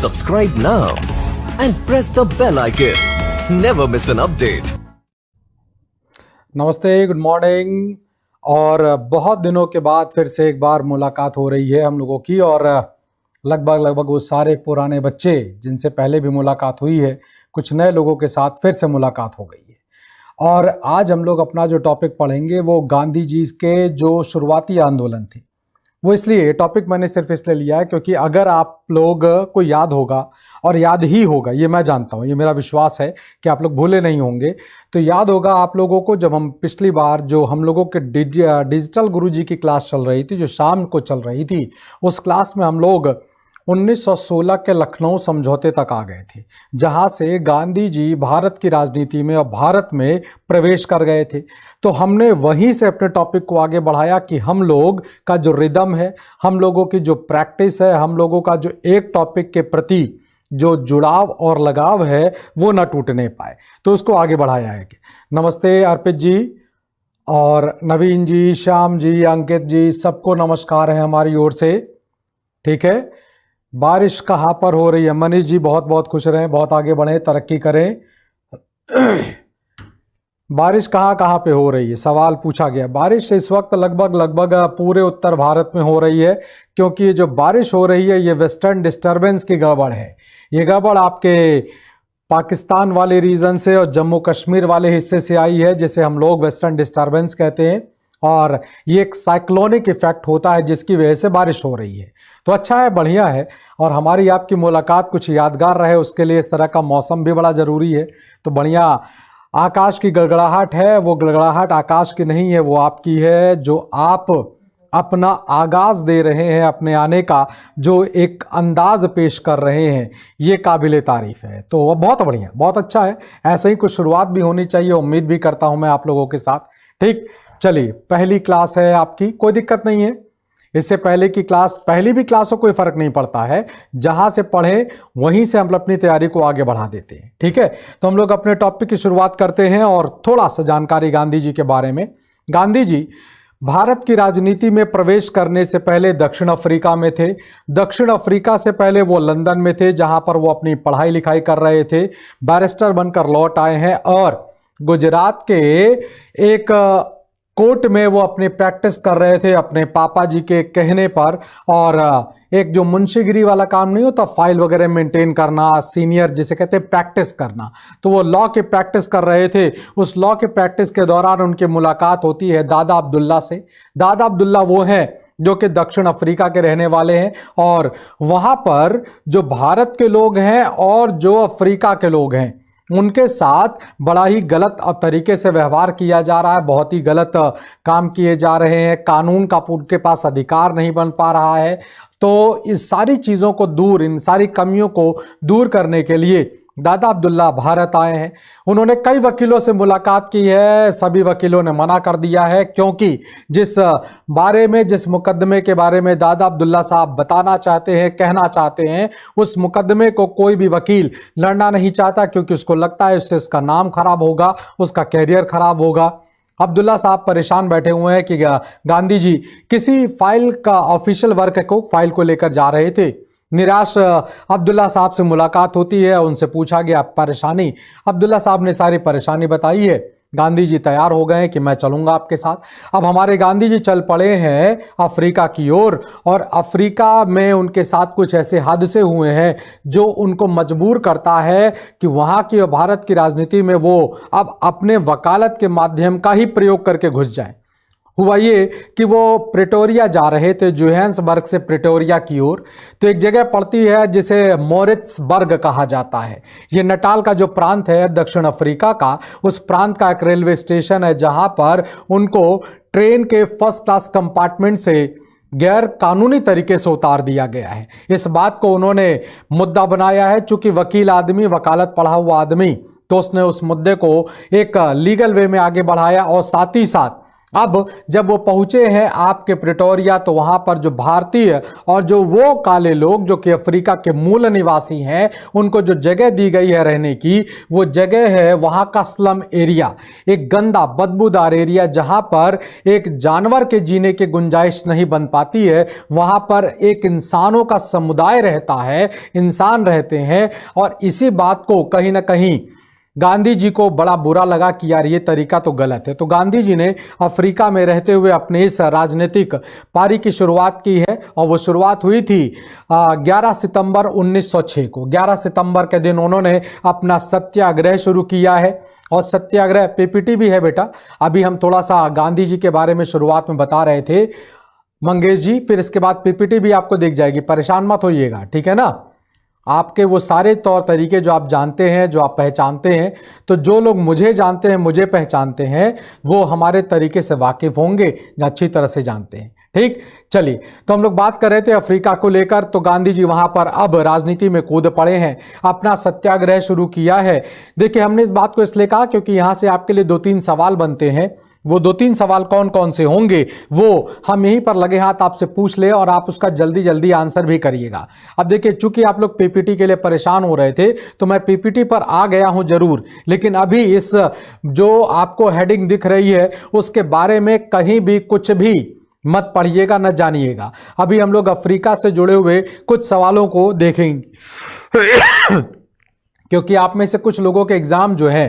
Subscribe now and press the bell icon. Never miss an update. नमस्ते, good morning. और बहुत दिनों के बाद फिर से एक बार मुलाकात हो रही है हम लोगों की, और लगभग वो सारे पुराने बच्चे जिनसे पहले भी मुलाकात हुई है, कुछ नए लोगों के साथ फिर से मुलाकात हो गई है। और आज हम लोग अपना जो टॉपिक पढ़ेंगे वो गांधी जी के जो शुरुआती आंदोलन थे। वो इसलिए ये टॉपिक मैंने सिर्फ इसलिए लिया है क्योंकि अगर आप लोग को याद होगा, और याद ही होगा, ये मैं जानता हूँ, ये मेरा विश्वास है कि आप लोग भूले नहीं होंगे, तो याद होगा आप लोगों को जब हम पिछली बार जो हम लोगों के डिजिटल गुरुजी की क्लास चल रही थी, जो शाम को चल रही थी, उस क्लास में हम लोग 1916 के लखनऊ समझौते तक आ गए थे, जहां से गांधी जी भारत की राजनीति में और भारत में प्रवेश कर गए थे। तो हमने वहीं से अपने टॉपिक को आगे बढ़ाया कि हम लोग का जो रिदम है, हम लोगों की जो प्रैक्टिस है, हम लोगों का जो एक टॉपिक के प्रति जो जुड़ाव और लगाव है वो ना टूटने पाए, तो उसको आगे बढ़ाया है। नमस्ते अर्पित जी, और नवीन जी, श्याम जी, अंकित जी, सबको नमस्कार है हमारी ओर से। ठीक है, बारिश कहाँ पर हो रही है? मनीष जी बहुत बहुत खुश रहें, बहुत आगे बढ़ें, तरक्की करें। बारिश कहाँ पे हो रही है, सवाल पूछा गया। बारिश इस वक्त लगभग पूरे उत्तर भारत में हो रही है, क्योंकि ये जो बारिश हो रही है ये वेस्टर्न डिस्टर्बेंस की गड़बड़ है। ये गड़बड़ आपके पाकिस्तान वाले रीजन से और जम्मू कश्मीर वाले हिस्से से आई है, जिसे हम लोग वेस्टर्न डिस्टर्बेंस कहते हैं, और ये एक साइक्लोनिक इफेक्ट होता है जिसकी वजह से बारिश हो रही है। तो अच्छा है, बढ़िया है, और हमारी आपकी मुलाकात कुछ यादगार रहे उसके लिए इस तरह का मौसम भी बड़ा ज़रूरी है। तो बढ़िया, आकाश की गड़गड़ाहट है, वो गड़गड़ाहट आकाश की नहीं है, वो आपकी है, जो आप अपना आगाज दे रहे हैं अपने आने का, जो एक अंदाज पेश कर रहे हैं, ये काबिले तारीफ है। तो वो बहुत बढ़िया, बहुत अच्छा है। ऐसे ही कुछ शुरुआत भी होनी चाहिए, उम्मीद भी करता हूं मैं आप लोगों के साथ। ठीक, चलिए, पहली क्लास है आपकी, कोई दिक्कत नहीं है। इससे पहले की क्लास, पहली भी क्लास हो, कोई फर्क नहीं पड़ता है, जहां से पढ़े वहीं से हम अपनी तैयारी को आगे बढ़ा देते हैं। ठीक है, तो हम लोग अपने टॉपिक की शुरुआत करते हैं और थोड़ा सा जानकारी गांधी जी के बारे में। गांधी जी भारत की राजनीति में प्रवेश करने से पहले दक्षिण अफ्रीका में थे। दक्षिण अफ्रीका से पहले वो लंदन में थे, जहां पर वो अपनी पढ़ाई लिखाई कर रहे थे, बैरिस्टर बनकर लौट आए हैं, और गुजरात के एक कोर्ट में वो अपनी प्रैक्टिस कर रहे थे अपने पापा जी के कहने पर। और एक जो मुंशीगिरी वाला काम नहीं होता, फाइल वगैरह मेंटेन करना, सीनियर जिसे कहते हैं प्रैक्टिस करना, तो वो लॉ की प्रैक्टिस कर रहे थे। उस लॉ के प्रैक्टिस के दौरान उनकी मुलाकात होती है दादा अब्दुल्ला से। दादा अब्दुल्ला वो हैं जो कि दक्षिण अफ्रीका के रहने वाले हैं, और वहाँ पर जो भारत के लोग हैं और जो अफ्रीका के लोग हैं उनके साथ बड़ा ही गलत तरीके से व्यवहार किया जा रहा है, बहुत ही गलत काम किए जा रहे हैं, कानून का उनके पास अधिकार नहीं बन पा रहा है। तो इस सारी चीज़ों को दूर, इन सारी कमियों को दूर करने के लिए दादा अब्दुल्ला भारत आए हैं। उन्होंने कई वकीलों से मुलाकात की है, सभी वकीलों ने मना कर दिया है, क्योंकि जिस बारे में, जिस मुकदमे के बारे में दादा अब्दुल्ला साहब बताना चाहते हैं, कहना चाहते हैं, उस मुकदमे को कोई भी वकील लड़ना नहीं चाहता, क्योंकि उसको लगता है उससे उसका नाम खराब होगा, उसका कैरियर खराब होगा। अब्दुल्ला साहब परेशान बैठे हुए हैं कि गांधी जी किसी फाइल का ऑफिशियल वर्क को, फाइल को लेकर जा रहे थे। निराश अब्दुल्ला साहब से मुलाकात होती है, उनसे पूछा गया परेशानी, अब्दुल्ला साहब ने सारी परेशानी बताई है। गांधी जी तैयार हो गए कि मैं चलूंगा आपके साथ। अब हमारे गांधी जी चल पड़े हैं अफ्रीका की ओर, और अफ्रीका में उनके साथ कुछ ऐसे हादसे हुए हैं जो उनको मजबूर करता है कि वहाँ की और भारत की राजनीति में वो अब अपने वकालत के माध्यम का ही प्रयोग करके घुस जाए। हुआ ये कि वो प्रिटोरिया जा रहे थे, जोहान्सबर्ग से प्रिटोरिया की ओर, तो एक जगह पड़ती है जिसे मोरिट्सबर्ग कहा जाता है। ये नटाल का जो प्रांत है दक्षिण अफ्रीका का, उस प्रांत का एक रेलवे स्टेशन है, जहां पर उनको ट्रेन के फर्स्ट क्लास कंपार्टमेंट से गैर कानूनी तरीके से उतार दिया गया है। इस बात को उन्होंने मुद्दा बनाया है। चूंकि वकील आदमी, वकालत पढ़ा हुआ आदमी, तो उसने उस मुद्दे को एक लीगल वे में आगे बढ़ाया, और साथ ही साथ अब जब वो पहुंचे हैं आपके प्रिटोरिया, तो वहां पर जो भारतीय और जो वो काले लोग जो कि अफ्रीका के मूल निवासी हैं, उनको जो जगह दी गई है रहने की, वो जगह है वहां का स्लम एरिया, एक गंदा बदबूदार एरिया जहां पर एक जानवर के जीने की गुंजाइश नहीं बन पाती है। वहां पर एक इंसानों का समुदाय रहता है, इंसान रहते हैं, और इसी बात को कहीं ना कहीं गांधी जी को बड़ा बुरा लगा कि यार ये तरीका तो गलत है। तो गांधी जी ने अफ्रीका में रहते हुए अपने इस राजनीतिक पारी की शुरुआत की है, और वो शुरुआत हुई थी 11 सितंबर 1906 को। 11 सितंबर के दिन उन्होंने अपना सत्याग्रह शुरू किया है, और सत्याग्रह पीपीटी भी है बेटा। अभी हम थोड़ा सा गांधी जी के बारे में शुरुआत में बता रहे थे मंगेश जी, फिर इसके बाद पीपीटी भी आपको दिख जाएगी, परेशान मत होइएगा, ठीक है ना। आपके वो सारे तौर तरीके जो आप जानते हैं, जो आप पहचानते हैं, तो जो लोग मुझे जानते हैं, मुझे पहचानते हैं, वो हमारे तरीके से वाकिफ होंगे, अच्छी तरह से जानते हैं। ठीक, चलिए, तो हम लोग बात कर रहे थे अफ्रीका को लेकर। तो गांधी जी वहां पर अब राजनीति में कूद पड़े हैं, अपना सत्याग्रह शुरू किया है। देखिए, हमने इस बात को इसलिए कहा क्योंकि यहां से आपके लिए 2-3 सवाल बनते हैं। वो 2-3 सवाल कौन कौन से होंगे वो हम यहीं पर लगे हाथ आपसे पूछ ले, और आप उसका जल्दी जल्दी आंसर भी करिएगा। अब देखिए, चूंकि आप लोग पीपीटी के लिए परेशान हो रहे थे, तो मैं पीपीटी पर आ गया हूं जरूर, लेकिन अभी इस जो आपको हेडिंग दिख रही है उसके बारे में कहीं भी कुछ भी मत पढ़िएगा, न जानिएगा। अभी हम लोग अफ्रीका से जुड़े हुए कुछ सवालों को देखेंगे क्योंकि आप में से कुछ लोगों के एग्जाम जो है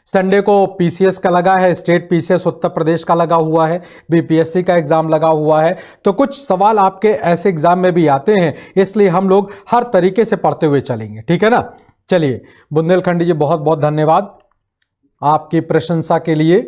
संडे को पीसीएस का लगा है, स्टेट पीसीएस उत्तर प्रदेश का लगा हुआ है, बीपीएससी का एग्जाम लगा हुआ है, तो कुछ सवाल आपके ऐसे एग्जाम में भी आते हैं, इसलिए हम लोग हर तरीके से पढ़ते हुए चलेंगे, ठीक है ना। चलिए, बुंदेलखंडी जी बहुत बहुत धन्यवाद आपकी प्रशंसा के लिए।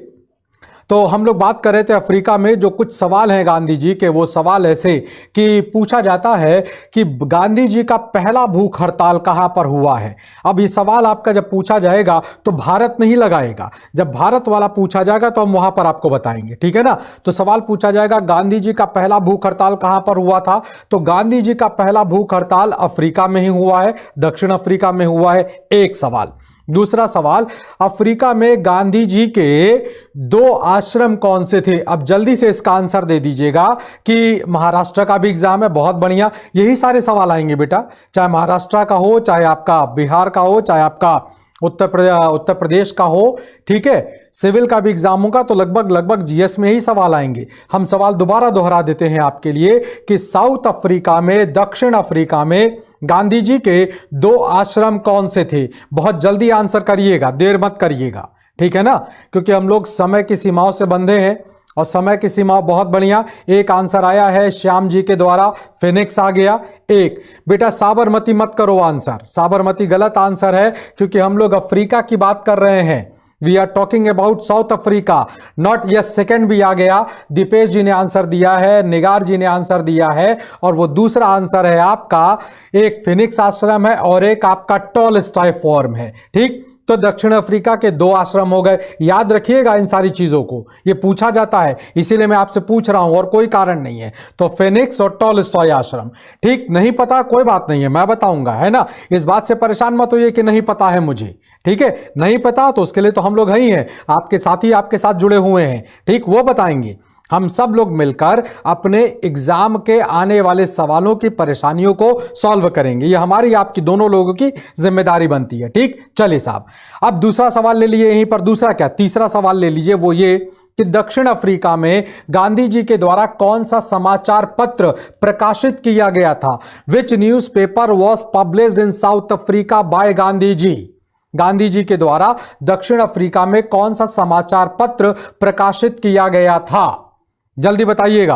तो हम लोग बात कर रहे थे अफ्रीका में जो कुछ सवाल हैं गांधी जी के, वो सवाल ऐसे कि पूछा जाता है कि गांधी जी का पहला भूख हड़ताल कहां पर हुआ है। अब ये सवाल आपका जब पूछा जाएगा तो भारत नहीं लगाएगा, जब भारत वाला पूछा जाएगा तो हम वहां पर आपको बताएंगे, ठीक है ना। तो सवाल पूछा जाएगा गांधी जी का पहला भूख हड़ताल कहां पर हुआ था, तो गांधी जी का पहला भूख हड़ताल अफ्रीका में ही हुआ है, दक्षिण अफ्रीका में हुआ है, एक सवाल। दूसरा सवाल, अफ्रीका में गांधी जी के 2 आश्रम कौन से थे। अब जल्दी से इसका आंसर दे दीजिएगा कि महाराष्ट्र का भी एग्जाम है, बहुत बढ़िया, यही सारे सवाल आएंगे बेटा, चाहे महाराष्ट्र का हो, चाहे आपका बिहार का हो, चाहे आपका उत्तर प्रदेश का हो, ठीक है। सिविल का भी एग्जाम होगा तो लगभग जीएस में ही सवाल आएंगे। हम सवाल दोबारा दोहरा देते हैं आपके लिए कि साउथ अफ्रीका में, दक्षिण अफ्रीका में गांधी जी के 2 आश्रम कौन से थे। बहुत जल्दी आंसर करिएगा, देर मत करिएगा, ठीक है ना, क्योंकि हम लोग समय की सीमाओं से बंधे हैं, और समय की सीमा बहुत बढ़िया। एक आंसर आया है श्याम जी के द्वारा, फिनिक्स आ गया। एक बेटा साबरमती मत करो आंसर, साबरमती गलत आंसर है, क्योंकि हम लोग अफ्रीका की बात कर रहे हैं। We are talking about South Africa, not yes. Second भी आ गया, दीपेश जी ने आंसर दिया है, निगार जी ने आंसर दिया है, और वो दूसरा आंसर है आपका, एक फिनिक्स आश्रम है और एक आपका टॉलस्टॉय फॉर्म है, ठीक। तो दक्षिण अफ्रीका के 2 आश्रम हो गए। याद रखिएगा इन सारी चीजों को, ये पूछा जाता है, इसीलिए मैं आपसे पूछ रहा हूं, और कोई कारण नहीं है। तो फिनिक्स और टॉलस्टॉय आश्रम, ठीक। नहीं पता कोई बात नहीं है, मैं बताऊंगा, है ना। इस बात से परेशान मत होइए कि नहीं पता है मुझे, ठीक है। नहीं पता तो उसके लिए तो हम लोग ही हैं, आपके साथी आपके साथ जुड़े हुए हैं, ठीक, वो बताएंगे। हम सब लोग मिलकर अपने एग्जाम के आने वाले सवालों की परेशानियों को सॉल्व करेंगे, ये हमारी आपकी दोनों लोगों की जिम्मेदारी बनती है, ठीक। चलिए साहब, अब दूसरा सवाल ले लीजिए यहीं पर, दूसरा क्या, तीसरा सवाल ले लीजिए, वो ये कि दक्षिण अफ्रीका में गांधी जी के द्वारा कौन सा समाचार पत्र प्रकाशित किया गया था। Which newspaper was published in South Africa by Gandhi ji. Gandhi ji के द्वारा दक्षिण अफ्रीका में कौन सा समाचार पत्र प्रकाशित किया गया था, जल्दी बताइएगा।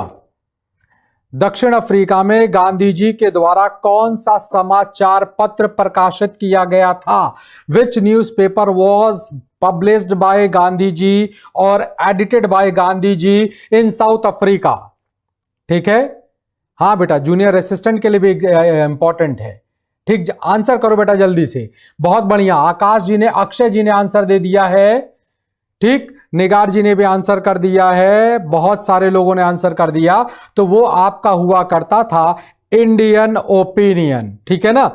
दक्षिण अफ्रीका में गांधी जी के द्वारा कौन सा समाचार पत्र प्रकाशित किया गया था। Which newspaper was published by Gandhi ji और edited by Gandhi ji in South Africa, ठीक है। हाँ बेटा, जूनियर असिस्टेंट के लिए भी इंपॉर्टेंट है, ठीक। आंसर करो बेटा जल्दी से, बहुत बढ़िया। आकाश जी ने, अक्षय जी ने आंसर दे दिया है, ठीक। निगार जी ने भी आंसर कर दिया है, बहुत सारे लोगों ने आंसर कर दिया। तो वो आपका हुआ करता था इंडियन ओपिनियन, ठीक है ना।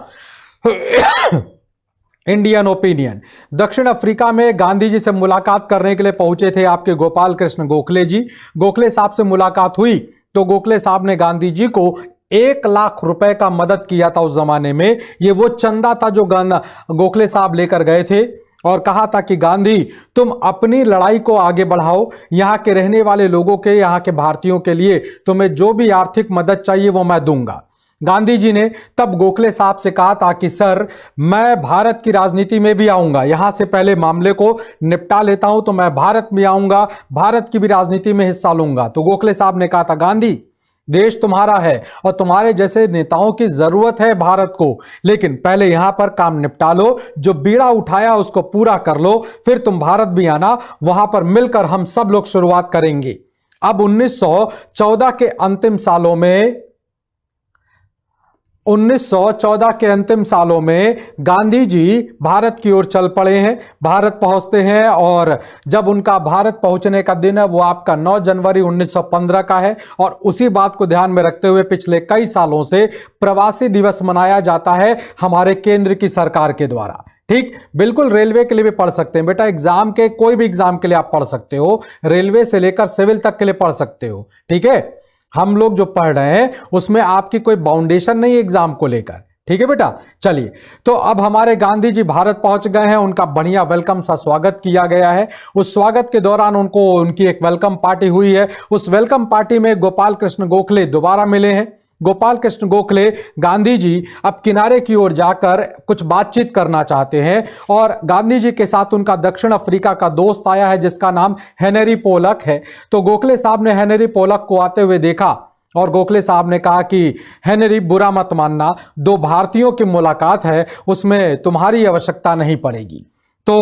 Indian opinion. दक्षिण अफ्रीका में गांधी जी से मुलाकात करने के लिए पहुंचे थे आपके गोपाल कृष्ण गोखले जी। गोखले साहब से मुलाकात हुई तो गोखले साहब ने गांधी जी को 1 लाख रुपए का मदद किया था उस जमाने में। ये वो चंदा था जो गोखले साहब लेकर गए थे और कहा था कि गांधी तुम अपनी लड़ाई को आगे बढ़ाओ, यहां के रहने वाले लोगों के, यहां के भारतीयों के लिए तुम्हें जो भी आर्थिक मदद चाहिए वो मैं दूंगा। गांधी जी ने तब गोखले साहब से कहा था कि सर मैं भारत की राजनीति में भी आऊंगा, यहां से पहले मामले को निपटा लेता हूं तो मैं भारत में आऊंगा, भारत की भी राजनीति में हिस्सा लूंगा। तो गोखले साहब ने कहा था गांधी देश तुम्हारा है और तुम्हारे जैसे नेताओं की जरूरत है भारत को, लेकिन पहले यहां पर काम निपटा लो, जो बीड़ा उठाया उसको पूरा कर लो, फिर तुम भारत भी आना, वहां पर मिलकर हम सब लोग शुरुआत करेंगे। अब 1914 के अंतिम सालों में 1914 के अंतिम सालों में गांधी जी भारत की ओर चल पड़े हैं, भारत पहुंचते हैं और जब उनका भारत पहुंचने का दिन है वो आपका 9 जनवरी 1915 का है और उसी बात को ध्यान में रखते हुए पिछले कई सालों से प्रवासी दिवस मनाया जाता है हमारे केंद्र की सरकार के द्वारा। ठीक, बिल्कुल रेलवे के लिए भी पढ़ सकते हैं बेटा, एग्जाम के कोई भी एग्जाम के लिए आप पढ़ सकते हो, रेलवे से लेकर सिविल तक के लिए पढ़ सकते हो। ठीक है, हम लोग जो पढ़ रहे हैं उसमें आपकी कोई बाउंडेशन नहीं एग्जाम को लेकर। ठीक है बेटा, चलिए तो अब हमारे गांधी जी भारत पहुंच गए हैं, उनका बढ़िया वेलकम सा स्वागत किया गया है। उस स्वागत के दौरान उनकी एक वेलकम पार्टी हुई है। उस वेलकम पार्टी में गोपाल कृष्ण गोखले दोबारा मिले हैं। गोपाल कृष्ण गोखले गांधी जी अब किनारे की ओर जाकर कुछ बातचीत करना चाहते हैं और गांधी जी के साथ उनका दक्षिण अफ्रीका का दोस्त आया है जिसका नाम हेनरी पोलक है। तो गोखले साहब ने हेनरी पोलक को आते हुए देखा और गोखले साहब ने कहा कि हेनरी बुरा मत मानना, 2 भारतीयों की मुलाकात है, उसमें तुम्हारी आवश्यकता नहीं पड़ेगी। तो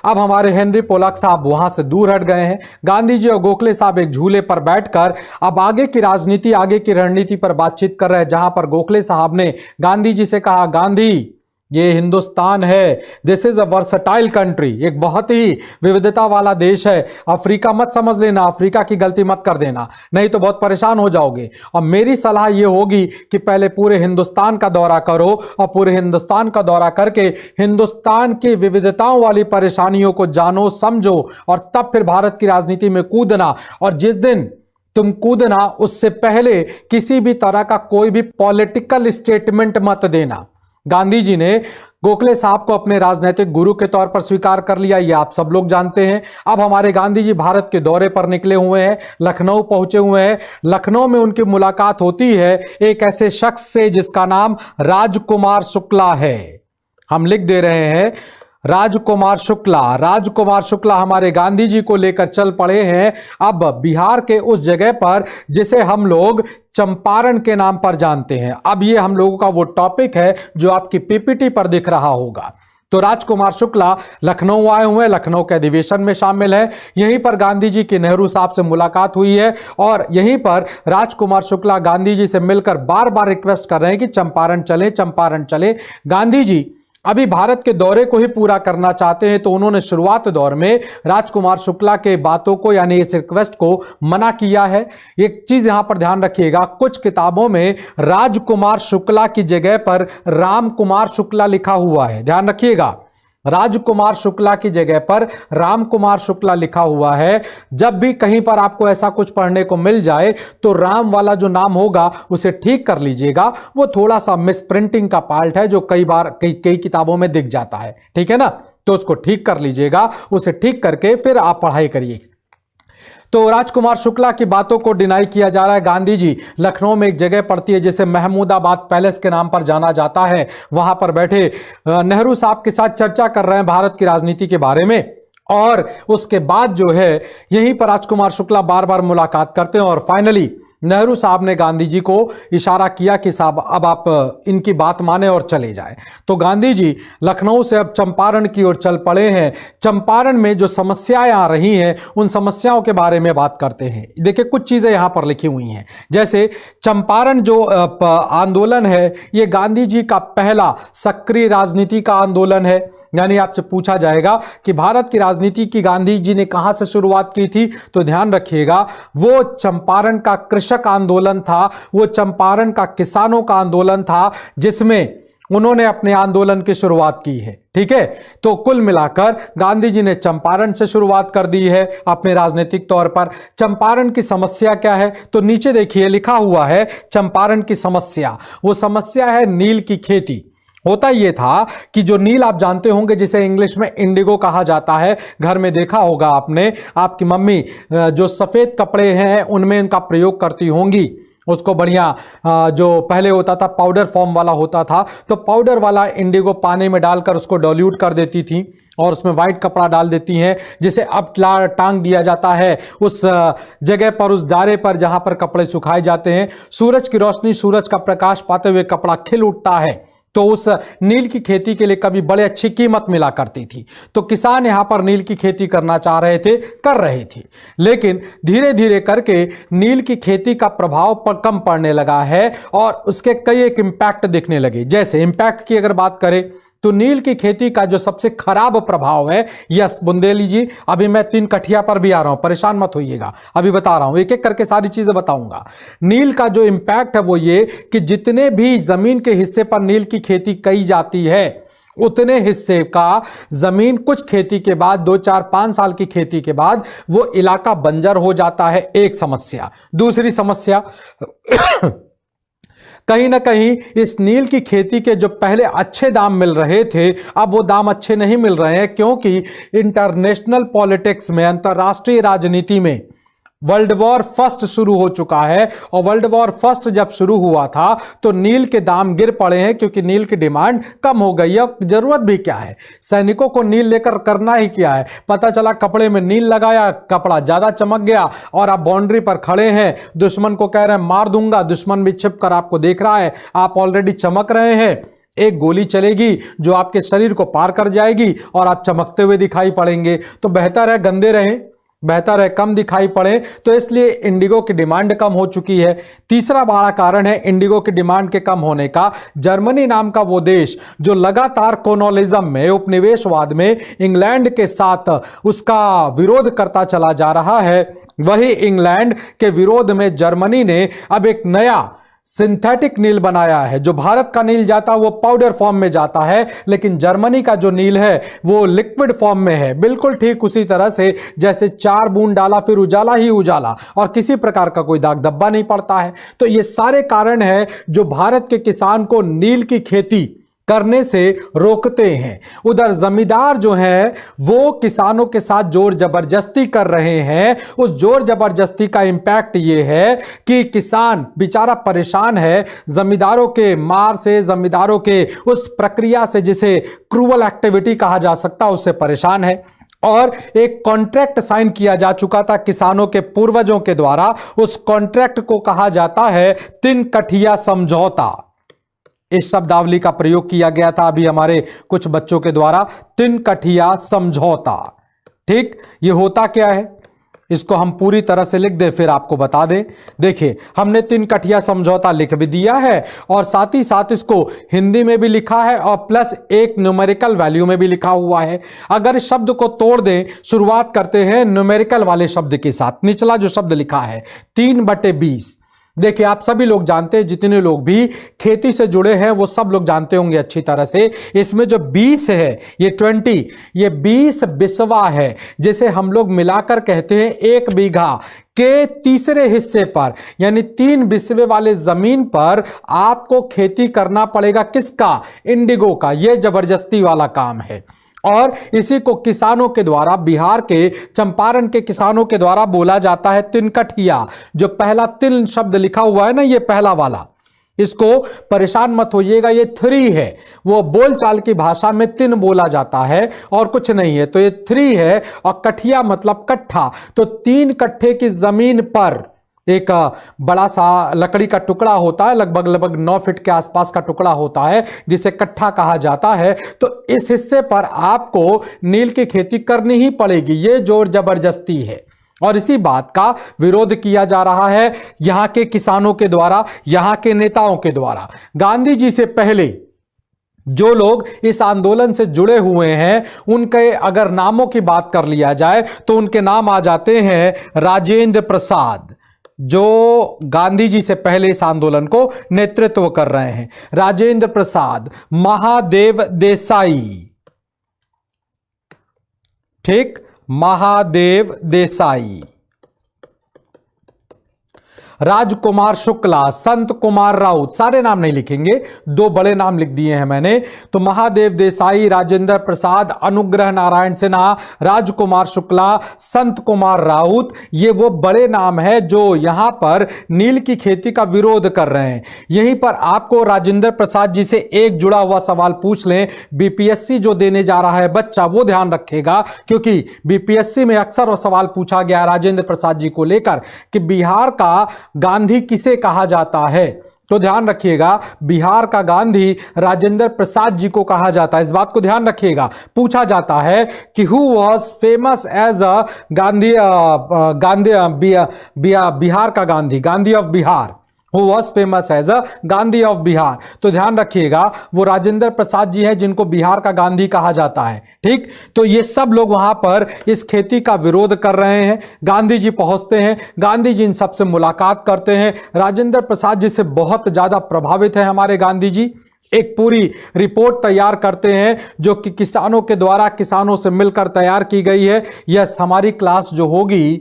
अब हमारे हेनरी पोलक साहब वहां से दूर हट गए हैं। गांधी जी और गोखले साहब एक झूले पर बैठकर अब आगे की राजनीति, आगे की रणनीति पर बातचीत कर रहे हैं, जहां पर गोखले साहब ने गांधी जी से कहा गांधी ये हिंदुस्तान है, this is a versatile country, एक बहुत ही विविधता वाला देश है, अफ्रीका मत समझ लेना, अफ्रीका की गलती मत कर देना, नहीं तो बहुत परेशान हो जाओगे। और मेरी सलाह ये होगी कि पहले पूरे हिंदुस्तान का दौरा करो और पूरे हिंदुस्तान का दौरा करके हिंदुस्तान की विविधताओं वाली परेशानियों को जानो, समझो और तब फिर भारत की राजनीति में कूदना। और जिस दिन तुम कूदना उससे पहले किसी भी तरह का कोई भी पॉलिटिकल स्टेटमेंट मत देना। गांधी जी ने गोखले साहब को अपने राजनीतिक गुरु के तौर पर स्वीकार कर लिया, ये आप सब लोग जानते हैं। अब हमारे गांधी जी भारत के दौरे पर निकले हुए हैं, लखनऊ पहुंचे हुए हैं। लखनऊ में उनकी मुलाकात होती है एक ऐसे शख्स से जिसका नाम राजकुमार शुक्ला है। हम लिख दे रहे हैं राजकुमार शुक्ला। राजकुमार शुक्ला हमारे गांधी जी को लेकर चल पड़े हैं अब बिहार के उस जगह पर जिसे हम लोग चंपारण के नाम पर जानते हैं। अब ये हम लोगों का वो टॉपिक है जो आपकी पीपीटी पर दिख रहा होगा। तो राजकुमार शुक्ला लखनऊ आए हुए हैं, लखनऊ के अधिवेशन में शामिल है। यहीं पर गांधी जी की नेहरू साहब से मुलाकात हुई है और यहीं पर राजकुमार शुक्ला गांधी जी से मिलकर बार बार रिक्वेस्ट कर रहे हैं कि चंपारण चलें, चंपारण चलें। गांधी जी अभी भारत के दौरे को ही पूरा करना चाहते हैं, तो उन्होंने शुरुआत दौर में राजकुमार शुक्ला के बातों को यानी इस रिक्वेस्ट को मना किया है। एक चीज यहां पर ध्यान रखिएगा, कुछ किताबों में राजकुमार शुक्ला की जगह पर राम कुमार शुक्ला लिखा हुआ है, ध्यान रखिएगा। राजकुमार शुक्ला की जगह पर राम कुमार शुक्ला लिखा हुआ है। जब भी कहीं पर आपको ऐसा कुछ पढ़ने को मिल जाए तो राम वाला जो नाम होगा उसे ठीक कर लीजिएगा, वो थोड़ा सा मिस प्रिंटिंग का पार्ट है जो कई बार कई किताबों में दिख जाता है, ठीक है ना। तो उसको ठीक कर लीजिएगा, उसे ठीक करके फिर आप पढ़ाई करिए। तो राजकुमार शुक्ला की बातों को डिनाई किया जा रहा है। गांधी जी लखनऊ में एक जगह पड़ती है जिसे महमूदाबाद पैलेस के नाम पर जाना जाता है, वहां पर बैठे नेहरू साहब के साथ चर्चा कर रहे हैं भारत की राजनीति के बारे में। और उसके बाद जो है यहीं पर राजकुमार शुक्ला बार बार मुलाकात करते हैं और फाइनली नेहरू साहब ने गांधी जी को इशारा किया कि साहब अब आप इनकी बात माने और चले जाए। तो गांधी जी लखनऊ से अब चंपारण की ओर चल पड़े हैं। चंपारण में जो समस्याएं आ रही हैं उन समस्याओं के बारे में बात करते हैं। देखिए कुछ चीजें यहां पर लिखी हुई हैं, जैसे चंपारण जो आंदोलन है ये गांधी जी का पहला सक्रिय राजनीति का आंदोलन है। यानी आपसे पूछा जाएगा कि भारत की राजनीति की गांधी जी ने कहां से शुरुआत की थी, तो ध्यान रखिएगा वो चंपारण का कृषक आंदोलन था, वो चंपारण का किसानों का आंदोलन था जिसमें उन्होंने अपने आंदोलन की शुरुआत की है। ठीक है, तो कुल मिलाकर गांधी जी ने चंपारण से शुरुआत कर दी है अपने राजनीतिक तौर पर। चंपारण की समस्या क्या है, तो नीचे देखिए लिखा हुआ है चंपारण की समस्या। वो समस्या है नील की खेती। होता यह था कि जो नील आप जानते होंगे, जिसे इंग्लिश में इंडिगो कहा जाता है, घर में देखा होगा आपने, आपकी मम्मी जो सफेद कपड़े हैं उनमें इनका प्रयोग करती होंगी। उसको बढ़िया जो पहले होता था पाउडर फॉर्म वाला होता था, तो पाउडर वाला इंडिगो पानी में डालकर उसको डाइल्यूट कर देती थी और उसमें वाइट कपड़ा डाल देती हैं, जिसे अब टांग दिया जाता है उस जगह पर, उस डारे पर जहां पर कपड़े सुखाए जाते हैं। सूरज की रोशनी, सूरज का प्रकाश पाते हुए कपड़ा खिल उठता है। तो उस नील की खेती के लिए कभी बड़े अच्छी कीमत मिला करती थी। तो किसान यहां पर नील की खेती करना चाह रहे थे, कर रहे थे, लेकिन धीरे धीरे करके नील की खेती का प्रभाव पर कम पड़ने लगा है और उसके कई एक इम्पैक्ट दिखने लगे। जैसे इम्पैक्ट की अगर बात करें तो नील की खेती का जो सबसे खराब प्रभाव है, यस बुंदेली जी, अभी मैं 3 कठिया पर भी आ रहा हूं, परेशान मत होइएगा, अभी बता रहा हूं, एक एक करके सारी चीजें बताऊंगा। नील का जो इंपैक्ट है वो ये कि जितने भी जमीन के हिस्से पर नील की खेती की जाती है, उतने हिस्से का जमीन कुछ खेती के बाद 2, 4, 5 साल की खेती के बाद वो इलाका बंजर हो जाता है। एक समस्या। दूसरी समस्या कहीं ना कहीं इस नील की खेती के जो पहले अच्छे दाम मिल रहे थे, अब वो दाम अच्छे नहीं मिल रहे हैं, क्योंकि इंटरनेशनल पॉलिटिक्स में, अंतर्राष्ट्रीय राजनीति में वर्ल्ड वॉर फर्स्ट शुरू हो चुका है। और वर्ल्ड वॉर फर्स्ट जब शुरू हुआ था तो नील के दाम गिर पड़े हैं, क्योंकि नील की डिमांड कम हो गई है। जरूरत भी क्या है, सैनिकों को नील लेकर करना ही क्या है। पता चला कपड़े में नील लगाया, कपड़ा ज्यादा चमक गया और आप बाउंड्री पर खड़े हैं, दुश्मन को कह रहे हैं मार दूंगा, दुश्मन भी छिप कर आपको देख रहा है, आप ऑलरेडी चमक रहे हैं। एक गोली चलेगी जो आपके शरीर को पार कर जाएगी और आप चमकते हुए दिखाई पड़ेंगे। तो बेहतर है गंदे रहें, बेहतर है कम दिखाई पड़े। तो इसलिए इंडिगो की डिमांड कम हो चुकी है। तीसरा बड़ा कारण है इंडिगो की डिमांड के कम होने का, जर्मनी नाम का वो देश जो लगातार कोलोनिज्म में, उपनिवेशवाद में इंग्लैंड के साथ उसका विरोध करता चला जा रहा है, वही इंग्लैंड के विरोध में जर्मनी ने अब एक नया सिंथेटिक नील बनाया है। जो भारत का नील जाता है वो पाउडर फॉर्म में जाता है, लेकिन जर्मनी का जो नील है वो लिक्विड फॉर्म में है। बिल्कुल ठीक उसी तरह से जैसे 4 बूंद डाला फिर उजाला ही उजाला, और किसी प्रकार का कोई दाग धब्बा नहीं पड़ता है। तो ये सारे कारण हैं जो भारत के किसान को नील की खेती करने से रोकते हैं। उधर जमींदार जो हैं वो किसानों के साथ जोर जबरदस्ती कर रहे हैं। उस जोर जबरदस्ती का इंपैक्ट ये है कि किसान बेचारा परेशान है जमींदारों के मार से, जमींदारों के उस प्रक्रिया से, जिसे क्रूअल एक्टिविटी कहा जा सकता है, उससे परेशान है। और एक कॉन्ट्रैक्ट साइन किया जा चुका था किसानों के पूर्वजों के द्वारा। उस कॉन्ट्रैक्ट को कहा जाता है 3 कठिया समझौता। इस शब्दावली का प्रयोग किया गया था अभी हमारे कुछ बच्चों के द्वारा, 3 कठिया समझौता। ठीक, ये होता क्या है, इसको हम पूरी तरह से लिख दें फिर आपको बता दें। देखिए, हमने 3 कठिया समझौता लिख भी दिया है और साथ ही साथ इसको हिंदी में भी लिखा है और प्लस एक न्यूमेरिकल वैल्यू में भी लिखा हुआ है। अगर इस शब्द को तोड़ दें, शुरुआत करते हैं न्यूमेरिकल वाले शब्द के साथ। निचला जो शब्द लिखा है 3/20। देखिए, आप सभी लोग जानते हैं, जितने लोग भी खेती से जुड़े हैं वो सब लोग जानते होंगे अच्छी तरह से। इसमें जो 20 है, ये 20, ये 20 बिस्वा है, जिसे हम लोग मिलाकर कहते हैं 1 बीघा के तीसरे हिस्से पर, यानी 3 बिस्वे वाले जमीन पर आपको खेती करना पड़ेगा। किसका? इंडिगो का। यह जबरदस्ती वाला काम है और इसी को किसानों के द्वारा, बिहार के चंपारण के किसानों के द्वारा बोला जाता है 3 कठिया। जो पहला 3 शब्द लिखा हुआ है ना, ये पहला वाला, इसको परेशान मत होइएगा, ये 3 है। वो बोलचाल की भाषा में 3 बोला जाता है और कुछ नहीं है, तो ये 3 है। और कठिया मतलब कट्ठा। तो 3 कट्ठे की जमीन पर एक बड़ा सा लकड़ी का टुकड़ा होता है, लगभग 9 फीट के आसपास का टुकड़ा होता है, जिसे कट्ठा कहा जाता है। तो इस हिस्से पर आपको नील की खेती करनी ही पड़ेगी। ये जोर जबरदस्ती है और इसी बात का विरोध किया जा रहा है यहां के किसानों के द्वारा, यहां के नेताओं के द्वारा। गांधी जी से पहले जो लोग इस आंदोलन से जुड़े हुए हैं, उनके अगर नामों की बात कर लिया जाए तो उनके नाम आ जाते हैं राजेंद्र प्रसाद, जो गांधी जी से पहले इस आंदोलन को नेतृत्व कर रहे हैं, राजेंद्र प्रसाद, महादेव देसाई, ठीक, महादेव देसाई, राजकुमार शुक्ला, संत कुमार राउत, सारे नाम नहीं लिखेंगे, दो बड़े नाम लिख दिए हैं मैंने। तो महादेव देसाई, राजेंद्र प्रसाद, अनुग्रह नारायण सिन्हा, राजकुमार शुक्ला, संत कुमार राउत, ये वो बड़े नाम हैं जो यहां पर नील की खेती का विरोध कर रहे हैं। यहीं पर आपको राजेंद्र प्रसाद जी से एक जुड़ा हुआ सवाल पूछ लें, बीपीएससी जो देने जा रहा है बच्चा वो ध्यान रखेगा, क्योंकि बीपीएससी में अक्सर वो सवाल पूछा गया राजेंद्र प्रसाद जी को लेकर कि बिहार का गांधी किसे कहा जाता है। तो ध्यान रखिएगा, बिहार का गांधी राजेंद्र प्रसाद जी को कहा जाता है, इस बात को ध्यान रखिएगा। पूछा जाता है कि who was famous as a Gandhi, Bihar का Gandhi, Gandhi of Bihar, who was famous as a Gandhi of Bihar. तो ध्यान रखिएगा वो राजेंद्र प्रसाद जी हैं जिनको बिहार का गांधी कहा जाता है, ठीक। तो ये सब लोग वहां पर इस खेती का विरोध कर रहे हैं। गांधी जी पहुंचते हैं, गांधी जी इन सबसे मुलाकात करते हैं। राजेंद्र प्रसाद जी से बहुत ज्यादा प्रभावित है हमारे गांधी जी, एक पूरी रिपोर्ट तैयार करते हैं जो कि किसानों के द्वारा, किसानों से मिलकर तैयार की गई है। यस, हमारी क्लास जो होगी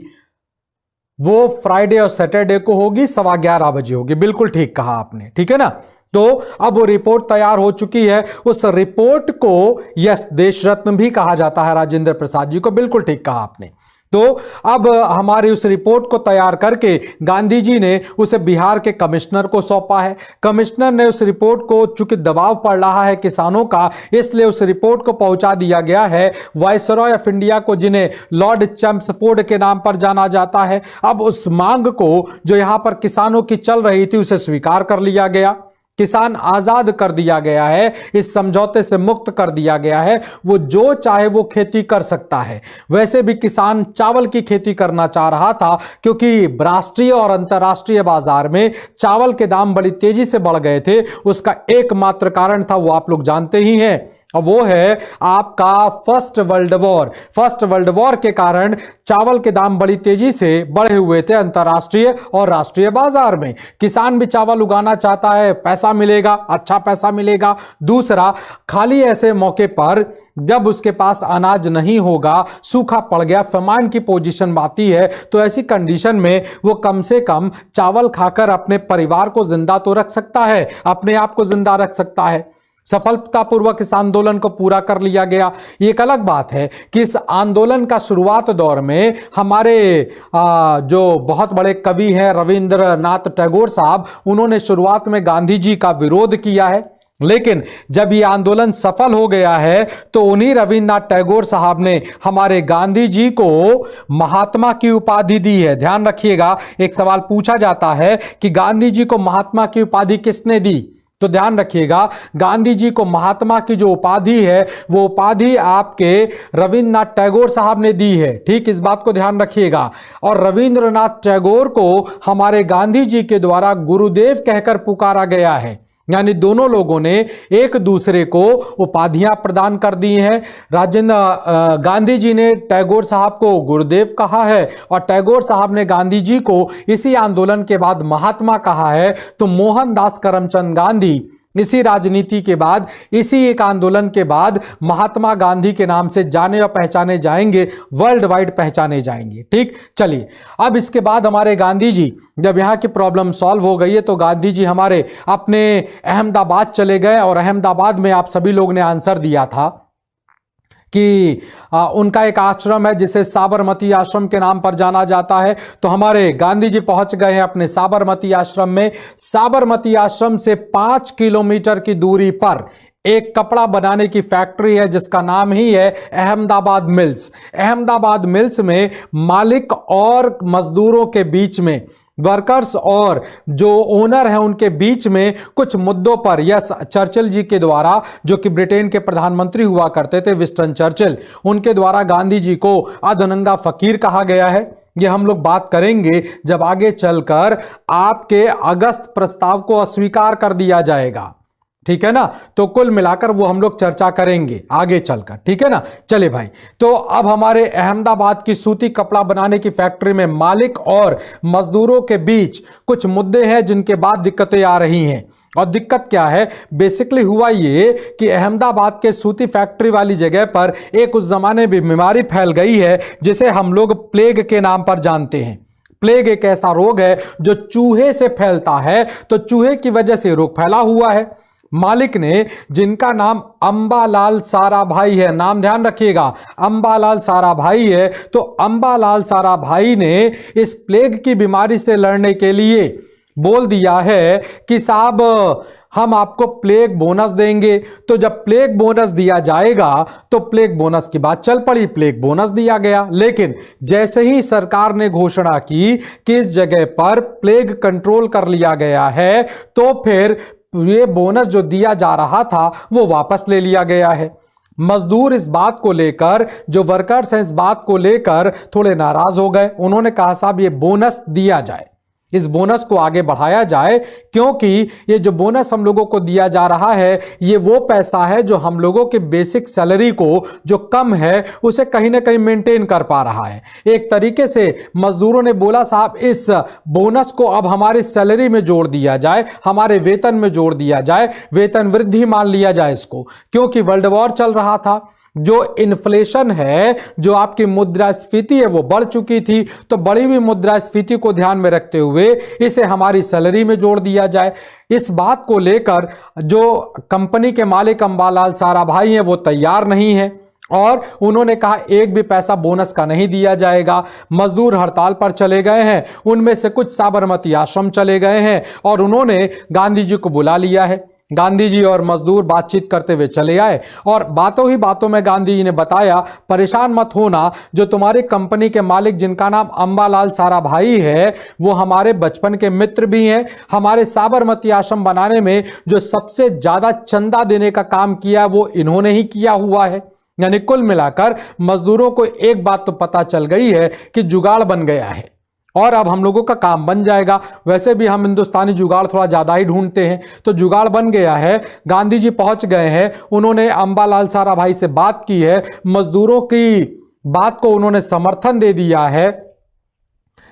वो फ्राइडे और सैटरडे को होगी, 11:15 बजे होगी, बिल्कुल ठीक कहा आपने, ठीक है ना। तो अब वो रिपोर्ट तैयार हो चुकी है, उस रिपोर्ट को यस देश रत्न भी कहा जाता है राजेंद्र प्रसाद जी को, बिल्कुल ठीक कहा आपने। तो अब हमारी उस रिपोर्ट को तैयार करके गांधी जी ने उसे बिहार के कमिश्नर को सौंपा है। कमिश्नर ने उस रिपोर्ट को, चूंकि दबाव पड़ रहा है किसानों का, इसलिए उस रिपोर्ट को पहुंचा दिया गया है वायसरॉय ऑफ इंडिया को, जिन्हें लॉर्ड चैम्सफोर्ड के नाम पर जाना जाता है। अब उस मांग को जो यहां पर किसानों की चल रही थी उसे स्वीकार कर लिया गया, किसान आजाद कर दिया गया है, इस समझौते से मुक्त कर दिया गया है। वो जो चाहे वो खेती कर सकता है। वैसे भी किसान चावल की खेती करना चाह रहा था, क्योंकि राष्ट्रीय और अंतर्राष्ट्रीय बाजार में चावल के दाम बड़ी तेजी से बढ़ गए थे। उसका एकमात्र कारण था, वो आप लोग जानते ही हैं, और वो है आपका first world war. First world war के कारण चावल के दाम बड़ी तेजी से बढ़े हुए थे अंतर्राष्ट्रीय और राष्ट्रीय बाजार में। किसान भी चावल उगाना चाहता है, पैसा मिलेगा, अच्छा पैसा मिलेगा। दूसरा, खाली ऐसे मौके पर जब उसके पास अनाज नहीं होगा, सूखा पड़ गया, फैमाइन की पोजीशन आती है, तो ऐसी कंडीशन में वो कम से कम चावल खाकर अपने परिवार को जिंदा तो रख सकता है, अपने आप को जिंदा रख सकता है। सफलतापूर्वक इस आंदोलन को पूरा कर लिया गया। एक अलग बात है कि इस आंदोलन का शुरुआत दौर में हमारे जो बहुत बड़े कवि हैं रविंद्रनाथ टैगोर साहब, उन्होंने शुरुआत में गांधी जी का विरोध किया है, लेकिन जब ये आंदोलन सफल हो गया है तो उन्हीं रविंद्रनाथ टैगोर साहब ने हमारे गांधी जी को महात्मा की उपाधि दी है। ध्यान रखिएगा, एक सवाल पूछा जाता है कि गांधी जी को महात्मा की उपाधि किसने दी, तो ध्यान रखिएगा, गांधी जी को महात्मा की जो उपाधि है वो उपाधि आपके रविंद्रनाथ टैगोर साहब ने दी है, ठीक, इस बात को ध्यान रखिएगा। और रविंद्रनाथ टैगोर को हमारे गांधी जी के द्वारा गुरुदेव कहकर पुकारा गया है, यानी दोनों लोगों ने एक दूसरे को उपाधियां प्रदान कर दी हैं। गांधी जी ने टैगोर साहब को गुरुदेव कहा है और टैगोर साहब ने गांधी जी को इसी आंदोलन के बाद महात्मा कहा है। तो मोहनदास करमचंद गांधी इसी राजनीति के बाद, इसी एक आंदोलन के बाद महात्मा गांधी के नाम से जाने और पहचाने जाएंगे, वर्ल्ड वाइड पहचाने जाएंगे, ठीक। चलिए, अब इसके बाद हमारे गांधी जी, जब यहाँ की प्रॉब्लम सॉल्व हो गई है तो गांधी जी हमारे अपने अहमदाबाद चले गए, और अहमदाबाद में आप सभी लोग ने आंसर दिया था कि उनका एक आश्रम है जिसे साबरमती आश्रम के नाम पर जाना जाता है। तो हमारे गांधी जी पहुंच गए हैं अपने साबरमती आश्रम में। साबरमती आश्रम से 5 किलोमीटर की दूरी पर एक कपड़ा बनाने की फैक्ट्री है जिसका नाम ही है अहमदाबाद मिल्स। अहमदाबाद मिल्स में मालिक और मजदूरों के बीच में, वर्कर्स और जो ओनर हैं उनके बीच में कुछ मुद्दों पर, यस, चर्चिल जी के द्वारा, जो कि ब्रिटेन के प्रधानमंत्री हुआ करते थे, विंस्टन चर्चिल, उनके द्वारा गांधी जी को अधनंगा फकीर कहा गया है। ये हम लोग बात करेंगे जब आगे चलकर आपके अगस्त प्रस्ताव को अस्वीकार कर दिया जाएगा, ठीक है ना। तो कुल मिलाकर वो हम लोग चर्चा करेंगे आगे चलकर, ठीक है ना। चले भाई, तो अब हमारे अहमदाबाद की सूती कपड़ा बनाने की फैक्ट्री में मालिक और मजदूरों के बीच कुछ मुद्दे हैं जिनके बाद दिक्कतें आ रही हैं। और दिक्कत क्या है, बेसिकली हुआ ये कि अहमदाबाद के सूती फैक्ट्री वाली जगह पर एक उस जमाने में बीमारी फैल गई है जिसे हम लोग प्लेग के नाम पर जानते हैं। प्लेग एक ऐसा रोग है जो चूहे से फैलता है, तो चूहे की वजह से रोग फैला हुआ है। मालिक ने, जिनका नाम अंबालाल साराभाई है, नाम ध्यान रखिएगा, अंबालाल साराभाई है, तो अंबालाल साराभाई ने इस प्लेग की बीमारी से लड़ने के लिए बोल दिया है कि साहब हम आपको प्लेग बोनस देंगे। तो जब प्लेग बोनस दिया जाएगा तो प्लेग बोनस की बात चल पड़ी, प्लेग बोनस दिया गया। लेकिन जैसे ही सरकार ने घोषणा की कि इस जगह पर प्लेग कंट्रोल कर लिया गया है, तो फिर ये बोनस जो दिया जा रहा था वो वापस ले लिया गया है। मजदूर इस बात को लेकर, जो वर्कर्स हैं इस बात को लेकर थोड़े नाराज हो गए। उन्होंने कहा साहब ये बोनस दिया जाए, इस बोनस को आगे बढ़ाया जाए, क्योंकि ये जो बोनस हम लोगों को दिया जा रहा है ये वो पैसा है जो हम लोगों के बेसिक सैलरी को जो कम है उसे कहीं ना कहीं मेंटेन कर पा रहा है। एक तरीके से मजदूरों ने बोला साहब इस बोनस को अब हमारी सैलरी में जोड़ दिया जाए, हमारे वेतन में जोड़ दिया जाए, वेतन वृद्धि मान लिया जाए इसको, क्योंकि वर्ल्ड वॉर चल रहा था। जो इन्फ्लेशन है, जो आपकी मुद्रास्फीति है वो बढ़ चुकी थी, तो बढ़ी हुई मुद्रास्फीति को ध्यान में रखते हुए इसे हमारी सैलरी में जोड़ दिया जाए। इस बात को लेकर जो कंपनी के मालिक अंबालाल साराभाई हैं वो तैयार नहीं है और उन्होंने कहा एक भी पैसा बोनस का नहीं दिया जाएगा। मजदूर हड़ताल पर चले गए हैं, उनमें से कुछ साबरमती आश्रम चले गए हैं और उन्होंने गांधी जी को बुला लिया है। गांधी जी और मजदूर बातचीत करते हुए चले आए और बातों ही बातों में गांधी जी ने बताया, परेशान मत होना, जो तुम्हारी कंपनी के मालिक जिनका नाम अंबालाल साराभाई है वो हमारे बचपन के मित्र भी हैं। हमारे साबरमती आश्रम बनाने में जो सबसे ज्यादा चंदा देने का काम किया वो इन्होंने ही किया हुआ है। यानी कुल मिलाकर मजदूरों को एक बात तो पता चल गई है कि जुगाड़ बन गया है और अब हम लोगों का काम बन जाएगा। वैसे भी हम हिंदुस्तानी जुगाड़ थोड़ा ज़्यादा ही ढूंढते हैं, तो जुगाड़ बन गया है। गांधी जी पहुंच गए हैं, उन्होंने अंबालाल साराभाई से बात की है, मजदूरों की बात को उन्होंने समर्थन दे दिया है।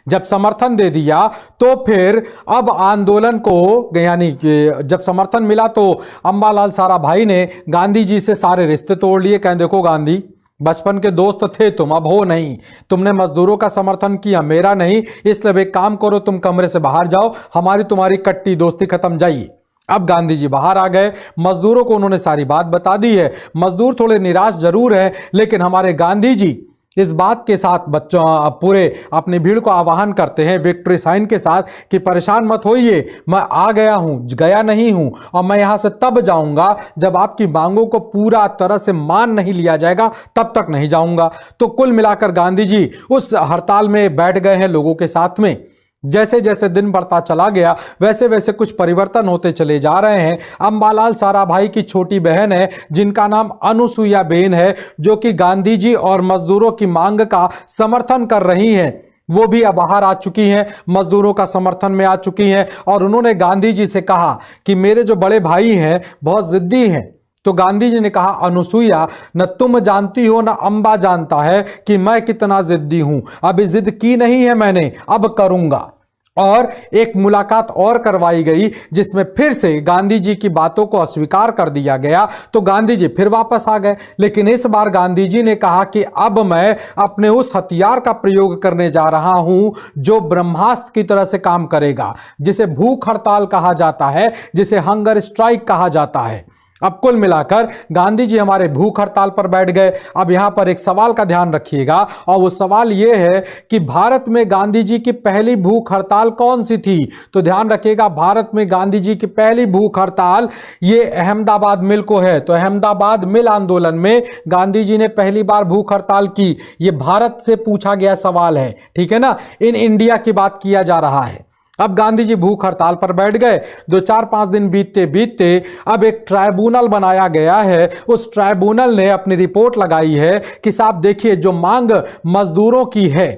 जब समर्थन दे दिया तो फिर अब आंदोलन को, यानी जब समर्थन मिला तो अंबालाल साराभाई ने गांधी जी से सारे रिश्ते तोड़ लिए। कहें देखो गांधी, बचपन के दोस्त थे तुम, अब हो नहीं, तुमने मजदूरों का समर्थन किया, मेरा नहीं, इसलिए एक काम करो, तुम कमरे से बाहर जाओ, हमारी तुम्हारी कट्टी दोस्ती खत्म, जाइए। अब गांधी जी बाहर आ गए, मजदूरों को उन्होंने सारी बात बता दी है। मजदूर थोड़े निराश जरूर हैं, लेकिन हमारे गांधी जी इस बात के साथ बच्चों पूरे अपनी भीड़ को आह्वान करते हैं विक्ट्री साइन के साथ कि परेशान मत होइए, मैं आ गया हूं, गया नहीं हूं, और मैं यहां से तब जाऊंगा जब आपकी मांगों को पूरा तरह से मान नहीं लिया जाएगा, तब तक नहीं जाऊंगा। तो कुल मिलाकर गांधी जी उस हड़ताल में बैठ गए हैं लोगों के साथ में। जैसे जैसे दिन बढ़ता चला गया वैसे वैसे कुछ परिवर्तन होते चले जा रहे हैं। अंबालाल साराभाई की छोटी बहन है जिनका नाम अनुसुईया बेन है, जो कि गांधी जी और मजदूरों की मांग का समर्थन कर रही हैं, वो भी अब बाहर आ चुकी हैं, मजदूरों का समर्थन में आ चुकी हैं। और उन्होंने गांधी जी से कहा कि मेरे जो बड़े भाई हैं बहुत जिद्दी हैं। तो गांधी जी ने कहा, अनुसुईया, न तुम जानती हो न अंबा जानता है कि मैं कितना जिद्दी हूं, अभी जिद की नहीं है मैंने, अब करूंगा। और एक मुलाकात और करवाई गई जिसमें फिर से गांधी जी की बातों को अस्वीकार कर दिया गया, तो गांधी जी फिर वापस आ गए। लेकिन इस बार गांधी जी ने कहा कि अब मैं अपने उस हथियार का प्रयोग करने जा रहा हूं जो ब्रह्मास्त्र की तरह से काम करेगा, जिसे भूख हड़ताल कहा जाता है, जिसे हंगर स्ट्राइक कहा जाता है। अब कुल मिलाकर गांधी जी हमारे भूख हड़ताल पर बैठ गए। अब यहां पर एक सवाल का ध्यान रखिएगा, और वो सवाल ये है कि भारत में गांधी जी की पहली भूख हड़ताल कौन सी थी? तो ध्यान रखिएगा, भारत में गांधी जी की पहली भूख हड़ताल ये अहमदाबाद मिल को है। तो अहमदाबाद मिल आंदोलन में गांधी जी ने पहली बार भूख हड़ताल की। ये भारत से पूछा गया सवाल है, ठीक है ना, इन इंडिया की बात किया जा रहा है। अब गांधी जी भूख हड़ताल पर बैठ गए। 2-4-5 दिन बीतते बीतते अब एक ट्राइब्यूनल बनाया गया है। उस ट्राइब्यूनल ने अपनी रिपोर्ट लगाई है कि साहब देखिए, जो मांग मजदूरों की है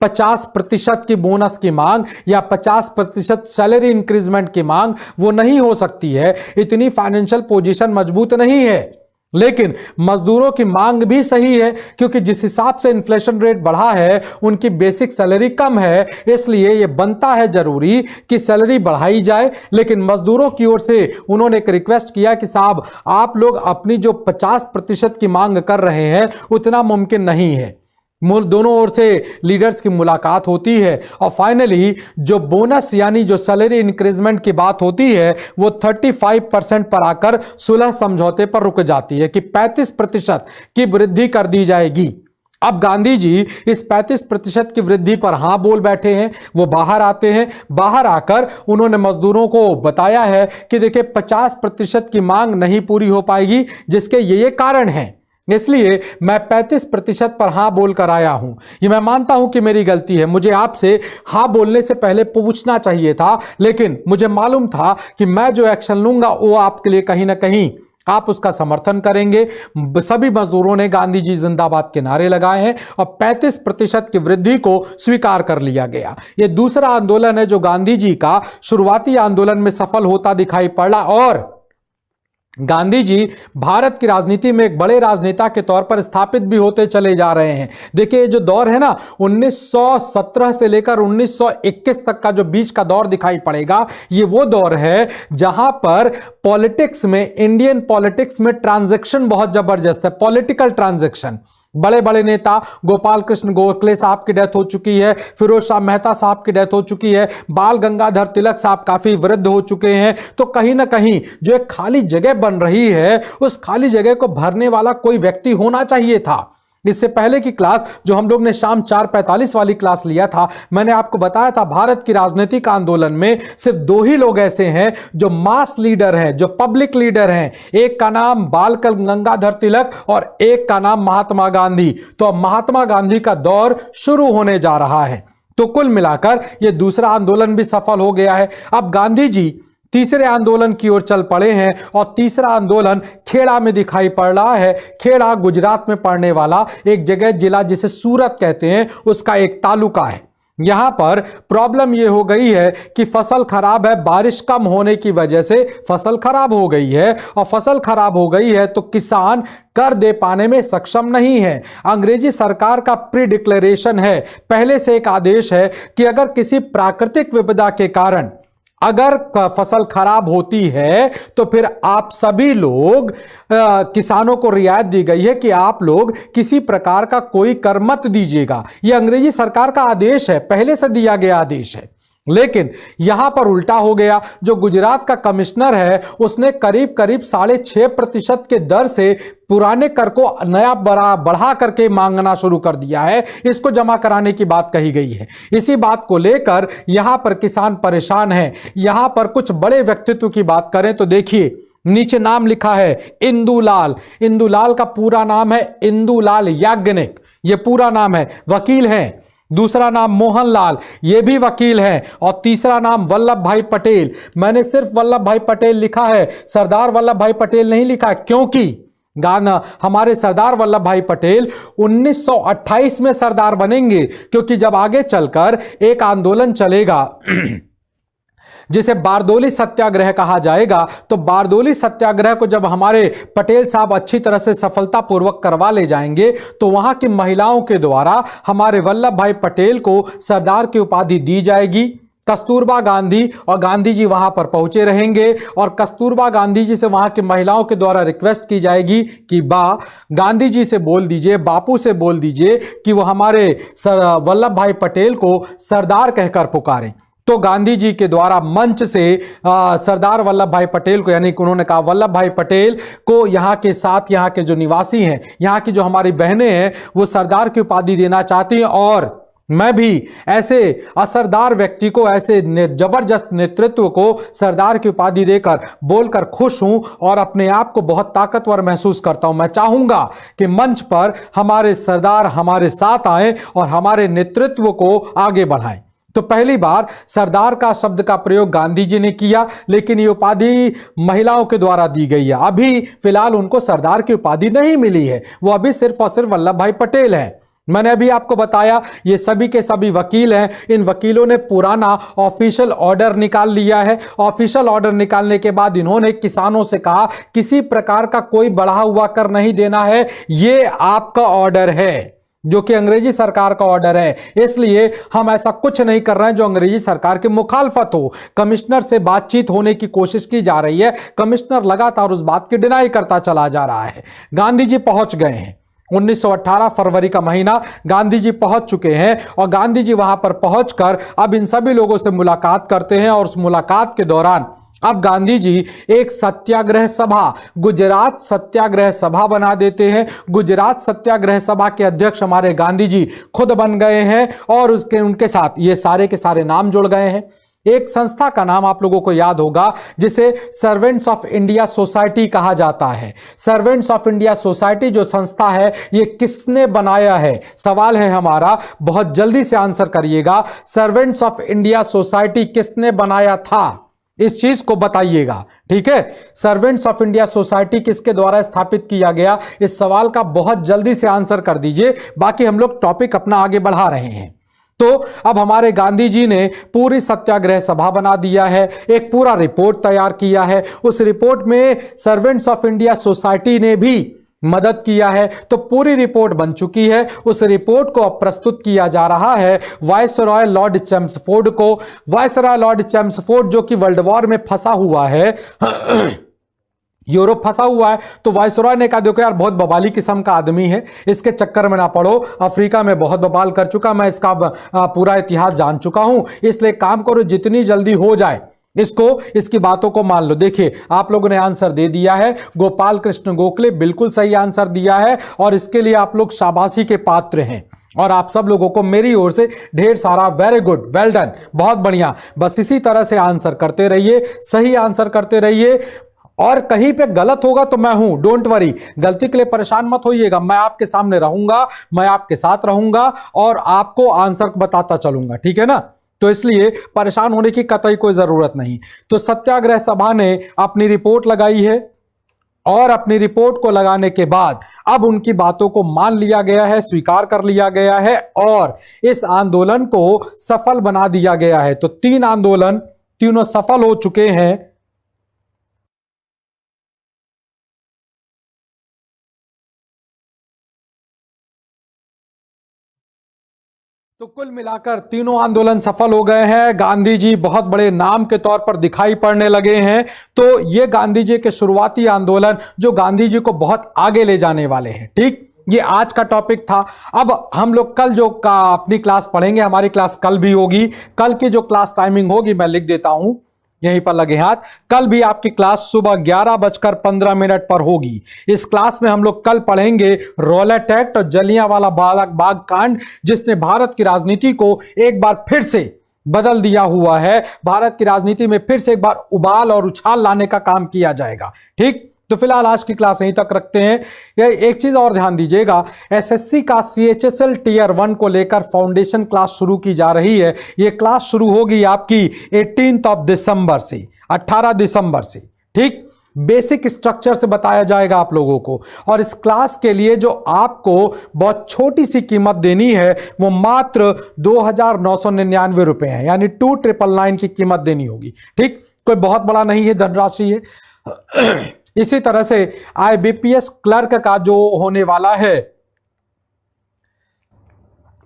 50% की बोनस की मांग या 50% सैलरी इंक्रीजमेंट की मांग वो नहीं हो सकती है, इतनी फाइनेंशियल पोजीशन मजबूत नहीं है। लेकिन मजदूरों की मांग भी सही है, क्योंकि जिस हिसाब से इन्फ्लेशन रेट बढ़ा है उनकी बेसिक सैलरी कम है, इसलिए यह बनता है जरूरी कि सैलरी बढ़ाई जाए। लेकिन मजदूरों की ओर से उन्होंने एक रिक्वेस्ट किया कि साहब आप लोग अपनी जो 50% की मांग कर रहे हैं उतना मुमकिन नहीं है। दोनों ओर से लीडर्स की मुलाकात होती है और फाइनली जो बोनस यानी जो सैलरी इंक्रीजमेंट की बात होती है वो 35% पर आकर सुलह समझौते पर रुक जाती है कि 35% की वृद्धि कर दी जाएगी। अब गांधी जी इस 35% की वृद्धि पर हां बोल बैठे हैं। वो बाहर आते हैं, बाहर आकर उन्होंने मजदूरों को बताया है कि देखिए 50% की मांग नहीं पूरी हो पाएगी, जिसके ये कारण हैं, इसलिए मैं 35% पर हां बोलकर आया हूं। ये मैं मानता हूं कि मेरी गलती है, मुझे आपसे हां बोलने से पहले पूछना चाहिए था, लेकिन मुझे मालूम था कि मैं जो एक्शन लूंगा वो आपके लिए कहीं ना कहीं आप उसका समर्थन करेंगे। सभी मजदूरों ने गांधी जी जिंदाबाद के नारे लगाए हैं और 35% की वृद्धि को स्वीकार कर लिया गया। यह दूसरा आंदोलन है जो गांधी जी का शुरुआती आंदोलन में सफल होता दिखाई पड़ा और गांधी जी भारत की राजनीति में एक बड़े राजनेता के तौर पर स्थापित भी होते चले जा रहे हैं। देखिए जो दौर है ना 1917 से लेकर 1921 तक का जो बीच का दौर दिखाई पड़ेगा, ये वो दौर है जहां पर पॉलिटिक्स में, इंडियन पॉलिटिक्स में ट्रांजैक्शन बहुत जबरदस्त है, पॉलिटिकल ट्रांजैक्शन। बड़े बड़े नेता, गोपाल कृष्ण गोखले साहब की डेथ हो चुकी है, फिरोज शाह मेहता साहब की डेथ हो चुकी है, बाल गंगाधर तिलक साहब काफी वृद्ध हो चुके हैं। तो कहीं ना कहीं जो एक खाली जगह बन रही है उस खाली जगह को भरने वाला कोई व्यक्ति होना चाहिए था। इससे पहले की क्लास जो हम लोग ने शाम 4:45 वाली क्लास लिया था, मैंने आपको बताया था भारत की राजनीतिक आंदोलन में सिर्फ दो ही लोग ऐसे हैं जो मास लीडर हैं, जो पब्लिक लीडर हैं। एक का नाम बाल गंगाधर तिलक और एक का नाम महात्मा गांधी। तो अब महात्मा गांधी का दौर शुरू होने जा रहा है। तो कुल मिलाकर यह दूसरा आंदोलन भी सफल हो गया है। अब गांधी जी तीसरे आंदोलन की ओर चल पड़े हैं और तीसरा आंदोलन खेड़ा में दिखाई पड़ रहा है। खेड़ा गुजरात में पड़ने वाला एक जगह, जिला जिसे सूरत कहते हैं, उसका एक तालुका है। यहां पर प्रॉब्लम यह हो गई है कि फसल खराब है, बारिश कम होने की वजह से फसल खराब हो गई है और फसल खराब हो गई है तो किसान कर दे पाने में सक्षम नहीं है। अंग्रेजी सरकार का प्री डिक्लेरेशन है, पहले से एक आदेश है कि अगर किसी प्राकृतिक विपदा के कारण अगर फसल खराब होती है तो फिर आप सभी लोग किसानों को रियायत दी गई है कि आप लोग किसी प्रकार का कोई कर मत दीजिएगा। यह अंग्रेजी सरकार का आदेश है, पहले से दिया गया आदेश है। लेकिन यहां पर उल्टा हो गया। जो गुजरात का कमिश्नर है उसने करीब करीब 6.5% के दर से पुराने कर को नया बढ़ा करके मांगना शुरू कर दिया है। इसको जमा कराने की बात कही गई है। इसी बात को लेकर यहां पर किसान परेशान हैं। यहां पर कुछ बड़े व्यक्तित्व की बात करें तो देखिए नीचे नाम लिखा है इंदुलाल। इंदुलाल का पूरा नाम है इंदुलाल याज्ञनिक, यह पूरा नाम है, वकील हैं। दूसरा नाम मोहनलाल, ये भी वकील हैं। और तीसरा नाम वल्लभ भाई पटेल। मैंने सिर्फ वल्लभ भाई पटेल लिखा है, सरदार वल्लभ भाई पटेल नहीं लिखा, क्योंकि हमारे सरदार वल्लभ भाई पटेल 1928 में सरदार बनेंगे, क्योंकि जब आगे चलकर एक आंदोलन चलेगा जिसे बारदोली सत्याग्रह कहा जाएगा, तो बारदोली सत्याग्रह को जब हमारे पटेल साहब अच्छी तरह से सफलतापूर्वक करवा ले जाएंगे तो वहां की महिलाओं के द्वारा हमारे वल्लभ भाई पटेल को सरदार की उपाधि दी जाएगी। कस्तूरबा गांधी और गांधी जी वहां पर पहुंचे रहेंगे और कस्तूरबा गांधी जी से वहां की महिलाओं के द्वारा रिक्वेस्ट की जाएगी कि गांधी जी से बोल दीजिए, बापू से बोल दीजिए कि वो हमारे वल्लभ भाई पटेल को सरदार कहकर पुकारें। तो गांधी जी के द्वारा मंच से सरदार वल्लभ भाई पटेल को, यानी कि उन्होंने कहा वल्लभ भाई पटेल को यहाँ के साथ, यहाँ के जो निवासी हैं, यहाँ की जो हमारी बहनें हैं, वो सरदार की उपाधि देना चाहती हैं और मैं भी ऐसे असरदार व्यक्ति को, ऐसे जबरदस्त नेतृत्व को सरदार की उपाधि देकर बोलकर खुश हूं और अपने आप को बहुत ताकतवर महसूस करता हूं। मैं चाहूंगा कि मंच पर हमारे सरदार हमारे साथ आए और हमारे नेतृत्व को आगे बढ़ाएं। तो पहली बार सरदार का शब्द का प्रयोग गांधी जी ने किया, लेकिन ये उपाधि महिलाओं के द्वारा दी गई है। अभी फिलहाल उनको सरदार की उपाधि नहीं मिली है, वो अभी सिर्फ और सिर्फ वल्लभ भाई पटेल है। मैंने अभी आपको बताया ये सभी के सभी वकील हैं। इन वकीलों ने पुराना ऑफिशियल ऑर्डर निकाल लिया है। ऑफिशियल ऑर्डर निकालने के बाद इन्होंने किसानों से कहा किसी प्रकार का कोई बढ़ा हुआ कर नहीं देना है, ये आपका ऑर्डर है, जो कि अंग्रेजी सरकार का ऑर्डर है, इसलिए हम ऐसा कुछ नहीं कर रहे हैं जो अंग्रेजी सरकार की मुखालफत हो। कमिश्नर से बातचीत होने की कोशिश की जा रही है, कमिश्नर लगातार उस बात की डिनाई करता चला जा रहा है। गांधी जी पहुंच गए हैं, 1918 फरवरी का महीना गांधी जी पहुंच चुके हैं और गांधी जी वहां पर पहुंचकर अब इन सभी लोगों से मुलाकात करते हैं और उस मुलाकात के दौरान अब गांधी जी एक सत्याग्रह सभा, गुजरात सत्याग्रह सभा बना देते हैं। गुजरात सत्याग्रह सभा के अध्यक्ष हमारे गांधी जी खुद बन गए हैं और उनके साथ ये सारे के सारे नाम जुड़ गए हैं। एक संस्था का नाम आप लोगों को याद होगा जिसे सर्वेंट्स ऑफ इंडिया सोसाइटी कहा जाता है। सर्वेंट्स ऑफ इंडिया सोसाइटी जो संस्था है ये किसने बनाया है, सवाल है हमारा, बहुत जल्दी से आंसर करिएगा। सर्वेंट्स ऑफ इंडिया सोसाइटी किसने बनाया था, इस चीज को बताइएगा, ठीक है। सर्वेंट्स ऑफ इंडिया सोसाइटी किसके द्वारा स्थापित किया गया, इस सवाल का बहुत जल्दी से आंसर कर दीजिए, बाकी हम लोग टॉपिक अपना आगे बढ़ा रहे हैं। तो अब हमारे गांधी जी ने पूरी सत्याग्रह सभा बना दिया है, एक पूरा रिपोर्ट तैयार किया है। उस रिपोर्ट में सर्वेंट्स ऑफ इंडिया सोसाइटी ने भी मदद किया है, तो पूरी रिपोर्ट बन चुकी है। उस रिपोर्ट को अब प्रस्तुत किया जा रहा है वायसरॉय लॉर्ड चैम्सफोर्ड को। वायसरॉय लॉर्ड चैम्सफोर्ड जो कि वर्ल्ड वॉर में फंसा हुआ है, यूरोप फंसा हुआ है, तो वायसरॉय ने कहा देखो यार बहुत बवाली किस्म का आदमी है, इसके चक्कर में ना पड़ो, अफ्रीका में बहुत बवाल कर चुका, मैं इसका पूरा इतिहास जान चुका हूं, इसलिए काम करो जितनी जल्दी हो जाए इसकी बातों को मान लो। देखिए आप लोगों ने आंसर दे दिया है, गोपाल कृष्ण गोखले बिल्कुल सही आंसर दिया है और इसके लिए आप लोग शाबाशी के पात्र हैं और आप सब लोगों को मेरी ओर से ढेर सारा वेरी गुड, वेल डन, बहुत बढ़िया। बस इसी तरह से आंसर करते रहिए, सही आंसर करते रहिए और कहीं पे गलत होगा तो मैं हूं, डोंट वरी, गलती के लिए परेशान मत होइएगा, मैं आपके सामने रहूंगा, मैं आपके साथ रहूंगा और आपको आंसर बताता चलूंगा, ठीक है ना। तो इसलिए परेशान होने की कतई कोई जरूरत नहीं। तो सत्याग्रह सभा ने अपनी रिपोर्ट लगाई है और अपनी रिपोर्ट को लगाने के बाद अब उनकी बातों को मान लिया गया है, स्वीकार कर लिया गया है और इस आंदोलन को सफल बना दिया गया है। तो 3 आंदोलन तीनों सफल हो चुके हैं। तो कुल मिलाकर तीनों आंदोलन सफल हो गए हैं। गांधी जी बहुत बड़े नाम के तौर पर दिखाई पड़ने लगे हैं। तो ये गांधी जी के शुरुआती आंदोलन जो गांधी जी को बहुत आगे ले जाने वाले हैं, ठीक। ये आज का टॉपिक था। अब हम लोग कल जो अपनी क्लास पढ़ेंगे, हमारी क्लास कल भी होगी। कल की जो क्लास टाइमिंग होगी मैं लिख देता हूं यहीं पर लगे हाथ। कल भी आपकी क्लास सुबह 11:15 पर होगी। इस क्लास में हम लोग कल पढ़ेंगे रॉलेट एक्ट और जलियांवाला बाग कांड, जिसने भारत की राजनीति को एक बार फिर से बदल दिया हुआ है। भारत की राजनीति में फिर से एक बार उबाल और उछाल लाने का काम किया जाएगा, ठीक। तो फिलहाल आज की क्लास यहीं तक रखते हैं। यह एक चीज और ध्यान दीजिएगा, एसएससी का CHSL टियर 1 को लेकर फाउंडेशन क्लास शुरू की जा रही है। यह क्लास शुरू होगी आपकी 18 दिसंबर से, 18 दिसंबर से, ठीक। बेसिक स्ट्रक्चर से बताया जाएगा आप लोगों को और इस क्लास के लिए जो आपको बहुत छोटी सी कीमत देनी है वो मात्र 2,999 रुपए है, यानी 2,999 की कीमत देनी होगी, ठीक। कोई बहुत बड़ा नहीं है, धनराशि है। इसी तरह से IBPS क्लर्क का जो होने वाला है,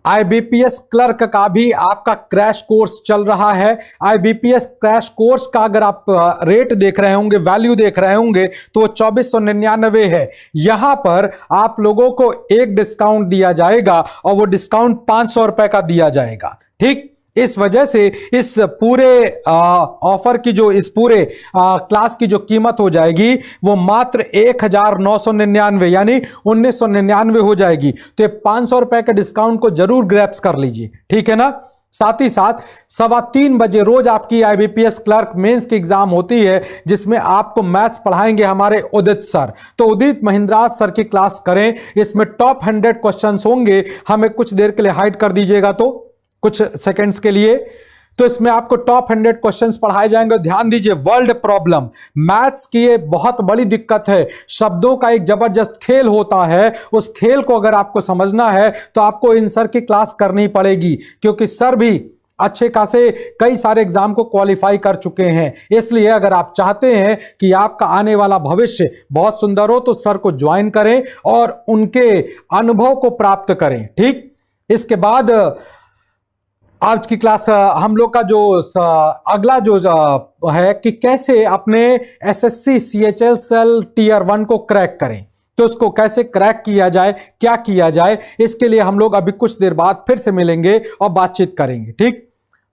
IBPS क्लर्क का भी आपका क्रैश कोर्स चल रहा है। IBPS क्रैश कोर्स का अगर आप रेट देख रहे होंगे, वैल्यू देख रहे होंगे, तो 2499 है। यहां पर आप लोगों को एक डिस्काउंट दिया जाएगा और वो डिस्काउंट 500 रुपए का दिया जाएगा, ठीक। इस वजह से इस पूरे ऑफर की जो इस पूरे क्लास की जो कीमत हो जाएगी वो मात्र 1,999 यानी 1,999 हो जाएगी। तो ये 500 रुपए के डिस्काउंट को जरूर ग्रैब्स कर लीजिए, ठीक है ना। साथ ही साथ 3:15 बजे रोज आपकी IBPS क्लर्क मेंस की एग्जाम होती है, जिसमें आपको मैथ्स पढ़ाएंगे हमारे उदित सर। तो उदित महिंद्राज सर की क्लास करें, इसमें टॉप 100 क्वेश्चंस होंगे। हमें कुछ देर के लिए हाइड कर दीजिएगा, तो कुछ सेकंड्स के लिए। तो इसमें आपको टॉप 100 क्वेश्चंस पढ़ाए जाएंगे। ध्यान दीजिए, वर्ल्ड प्रॉब्लम, मैथ्स की ये बहुत बड़ी दिक्कत है, शब्दों का एक जबरदस्त खेल होता है। उस खेल को अगर आपको समझना है तो आपको इन सर की क्लास करनी पड़ेगी, क्योंकि सर भी अच्छे खासे कई सारे एग्जाम को क्वालिफाई कर चुके हैं। इसलिए अगर आप चाहते हैं कि आपका आने वाला भविष्य बहुत सुंदर हो तो सर को ज्वाइन करें और उनके अनुभव को प्राप्त करें। ठीक, इसके बाद आज की क्लास हम लोग का जो अगला जो है कि कैसे अपने एसएससी सीएचएसएल टीयर 1 को क्रैक करें, तो उसको कैसे क्रैक किया जाए, क्या किया जाए, इसके लिए हम लोग अभी कुछ देर बाद फिर से मिलेंगे और बातचीत करेंगे। ठीक,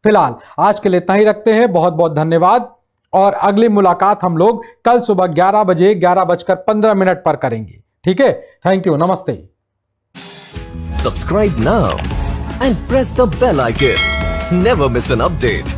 फिलहाल आज के लिए इतना ही रखते हैं। बहुत बहुत धन्यवाद और अगली मुलाकात हम लोग कल सुबह 11 बजे 11:15 पर करेंगे। ठीक है, थैंक यू, नमस्ते। Subscribe now and press the bell icon. Never miss an update.